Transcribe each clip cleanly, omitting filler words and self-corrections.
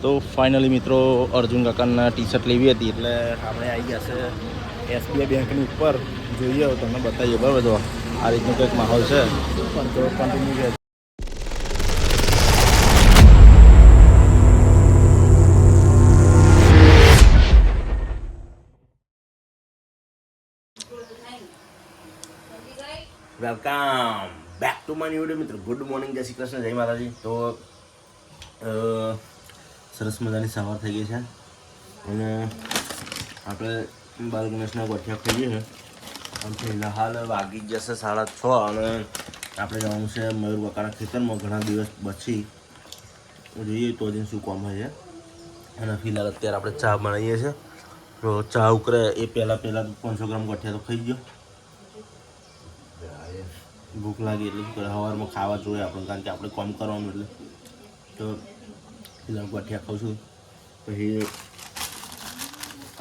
તો ફાઇનલી મિત્રો અર્જુન કાકાના ટી શર્ટ લેવી હતી એટલે આપણે આવી ગયા છે SBI બેંકની ઉપર. જોઈએ તમને બતાવીએ બરાબર. તો આ રીતનો કંઈક માહોલ છે પણ તો કન્ટિન્યુ રહે. Welcome back to my new video મિત્રો. ગુડ મોર્નિંગ, જય શ્રી કૃષ્ણ, જય માતાજી. તો સરસ મજાની સવાર થઈ ગઈ છે અને આપણે બાલ ગણેશના ગોઠિયા ખાઈએ છીએ. આમ ફિલહાલ વાગી જશે 6:30 અને આપણે જવાનું છે મયુર કાકાના ખેતરમાં. ઘણા દિવસ પછી જોઈએ તો હજી શું કામ હોય છે. અને ફિલહાલ અત્યારે આપણે ચા બનાવીએ છીએ. તો ચા ઉકળે એ પહેલાં 500 ગ્રામ ગોઠિયા તો ખાઈ ગયો. ભૂખ લાગી એટલે શું કરે, સવારમાં ખાવા જોઈએ આપણે, કારણ કે આપણે કામ કરવાનું એટલે. તો ફિલહાલ ગોઠિયા ખાઉં છું. પછી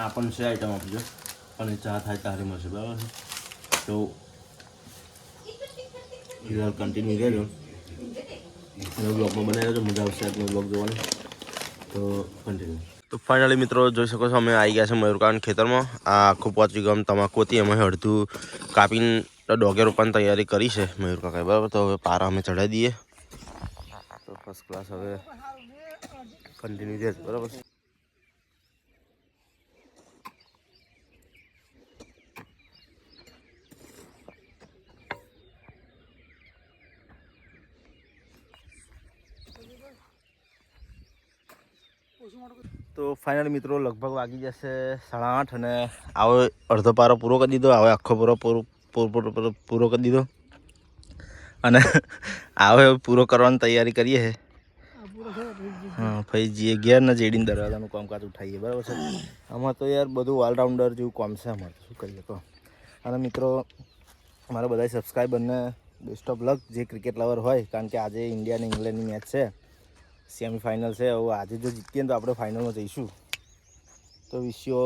આપણને છે આઈટમ આપજો પણ એ ચા થાય ત્યારે મળશે બરાબર છે. તો ફિલહાલ કન્ટિન્યુ રહેજો અને બ્લોગમાં બનાવી રહેજો, મજા આવશે આજનો બ્લોગ જોવાની. તો કન્ટિન્યુ. તો ફાઇનલી મિત્રો જોઈ શકો છો અમે આવી ગયા છે મયુરકાંડ ખેતરમાં. આ આખું 5 વીઘામાં તમાકુ હતી, અમે અડધું કાપીને ડોગે રોપવાની તૈયારી કરી છે મયુર કાકાએ બરાબર. તો હવે પારા અમે ચડાવી દઈએ તો ફર્સ્ટ ક્લાસ. હવે કન્ટિન્યુ રહે બરાબર. તો ફાઇનલી મિત્રો લગભગ વાગી જશે 8:30 અને આવો અડધો પારો પૂરો કરી દીધો. હવે આખો પૂરો કરી દીધો અને હવે પૂરો કરવાની તૈયારી કરીએ છે. હા ભાઈ જીએ ઘેર ને જેડીને દરવાજાનું કામકાજ ઉઠાવીએ બરાબર છે. આમાં તો યાર બધું ઓલરાઉન્ડર જેવું કામ છે અમારે, શું કરીએ કહો. અને મિત્રો મારા બધા સબસ્ક્રાઈબરને બેસ્ટ ઓફ લક, જે ક્રિકેટ લવર હોય, કારણ કે આજે ઇન્ડિયા અને ઇંગ્લેન્ડની મેચ છે, સેમિફાઇનલ છે. હવે આજે જો જીતીએ તો આપણે ફાઇનલમાં જઈશું. તો wish you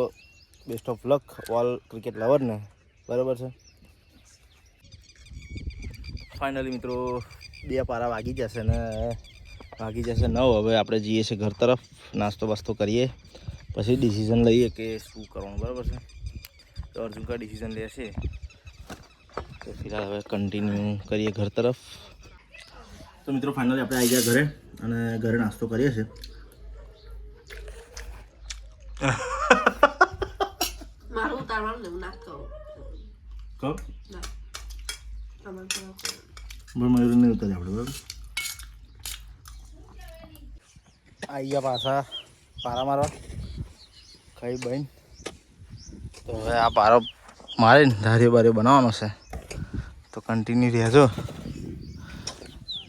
best of luck all cricket લવરને બરાબર છે. ફાઇનલી મિત્રો 2 પારા વાગી જશે ને વાગી જશે 9. હવે આપણે જઈએ છીએ ઘર તરફ, નાસ્તો બાસ્તો કરીએ, પછી ડિસિઝન લઈએ કે શું કરવાનું બરાબર છે. તો અર્જુન કા ડિસિઝન લેશે. તો ફિલહાલ હવે કન્ટિન્યુ કરીએ ઘર તરફ. તો મિત્રો ફાઇનલી આપણે આવી ગયા ઘરે અને ઘરે નાસ્તો કરીએ છીએ. મારું ઉતારવાનું લેવું નાસ્તો કહો મયુર નહીં ઉતારી આપણે બરાબર. આવી ગયા પાછા પારા મારવા ખાઈ બહેન. તો હવે આ પારો મારે ને ધારીઓ બારીઓ બનાવવાનો છે. તો કન્ટિન્યુ રહેજો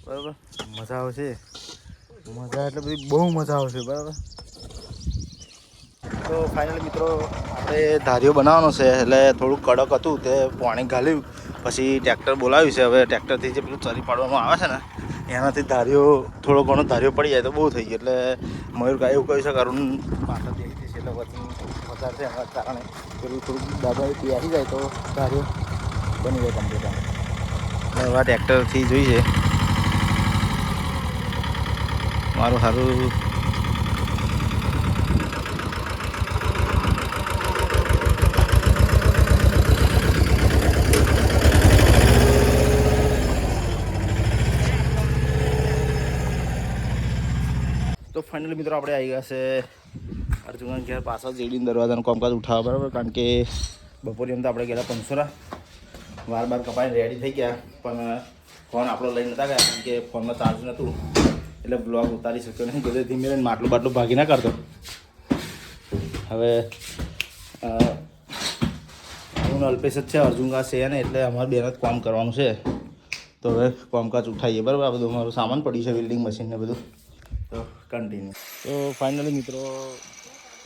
બરાબર. મજા આવશે, મજા એટલે બધી બહુ મજા આવશે બરાબર. તો ફાઇનલી મિત્રો આપણે ધારીઓ બનાવવાનો છે એટલે થોડું કડક હતું તે પાણી ઘાલ્યું, પછી ટ્રેક્ટર બોલાવ્યું છે. હવે ટ્રેક્ટરથી જે પેલું ચરી પાડવામાં આવે છે ને એનાથી ધારીઓ થોડો ઘણો ધારીઓ પડી જાય તો બહુ થઈ ગઈ. એટલે મયુરકા એવું કહ્યું છે કે અરુણ પાછળ દેખી છે એટલે વચન વધારે છે એના કારણે પેલું થોડુંક દાદાથી બેસી જાય તો ધારીઓ બની જાય કમ્પ્લીટ. એટલે હવે ટ્રેક્ટરથી જોઈએ મારું સારું. તો ફાઇનલી મિત્રો આપણે આવી ગયા છે અર્જુન ઘેર પાછળ જેડીને દરવાજાનું કામકાજ ઉઠાવવા બરાબર. કારણ કે બપોરે એમ તો આપણે ગયેલા પંસોરા, બાર કપાઈને રેડી થઈ ગયા, પણ ફોન આપણો લઈ નહોતા ગયા કારણ કે ફોનમાં ચાર્જ નહોતું એટલે બ્લોગ ઉતારી શક્યો નહીં. બધે ધીમે રહીને માટલું ભાગી ના કરતો. હવે હું અલ્પેશ જ છે, અર્જુન કા છે ને, એટલે અમારે બેન જ કામ કરવાનું છે. તો હવે કામકાજ ઉઠાવીએ બરાબર. આ બધું અમારું સામાન પડ્યું છે, વેલ્ડિંગ મશીન ને બધું. તો કન્ટિન્યુ. તો ફાઇનલી મિત્રો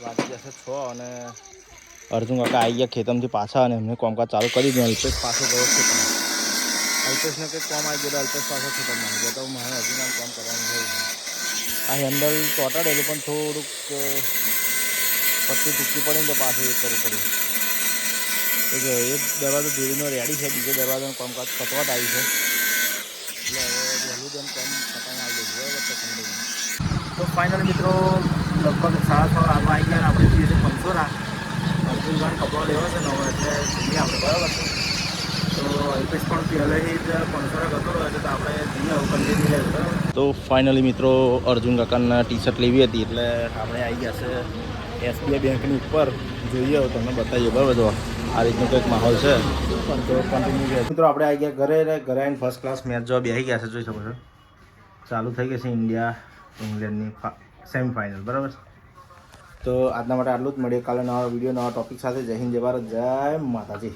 વાગી જશે 6 અને અર્જુન કાકા આવી ગયા ખેતરમાંથી પાછા અને એમને કામકાજ ચાલુ કરી દીધું. અલ્પેશ પાછો ગયો ખેતરમાં. અલ્પેશને કંઈક કામ આવી ગયો, અલ્પેશ પાછો ખેતરમાં આવી ગયો. તો મારે અર્જુનનું કામ કરવાનું હોય. આ હેન્ડલ ચોટાડેલું પણ થોડુંક પટ્ટી ટૂંકી પડે ને તો પાછું એક કરવું પડ્યું. તો જો એક દરવાજો ધીરીનો રેડી છે, બીજો દરવાજાનું કામકાજ પતવાટ આવી છે. એટલે હવે વહેલું જેમ કામ પતાવીને આવી જશે બરાબર. તો ફાઇનલ મિત્રો દુકાન કપડાં લેવા છે નવો એટલે જઈએ આપણે બરાબર છે. તો અલ્પેશ પણ પહેલેથી જ કોન્સર્ટ કરતો રહ્યો છે તો આપણે જઈએ કન્ટિન્યુ લેવું બરાબર. તો ફાઇનલી મિત્રો અર્જુન કાકાના ટી શર્ટ લેવી હતી એટલે આપણે આવી ગયા છે SBI બેંકની ઉપર. જોઈએ હવે તમને બતાવીએ બરાબર. જો આ રીતનો કંઈક માહોલ છે તો કન્ટિન્યુ મિત્રો આપણે આવી ગયા ઘરે આવીને ફર્સ્ટ ક્લાસ મેચ જોવા બેસી ગયા છે. જોઈ શકો છો ચાલુ થઈ ગઈ છે ઇન્ડિયા ઇંગ્લેન્ડની સેમીફાઇનલ બરાબર. તો આજના માટે આટલું જ. મળીએ કાલે નવા વિડીયો નવા ટોપિક સાથે. જય હિન્દ, જય ભારત, જય માતાજી.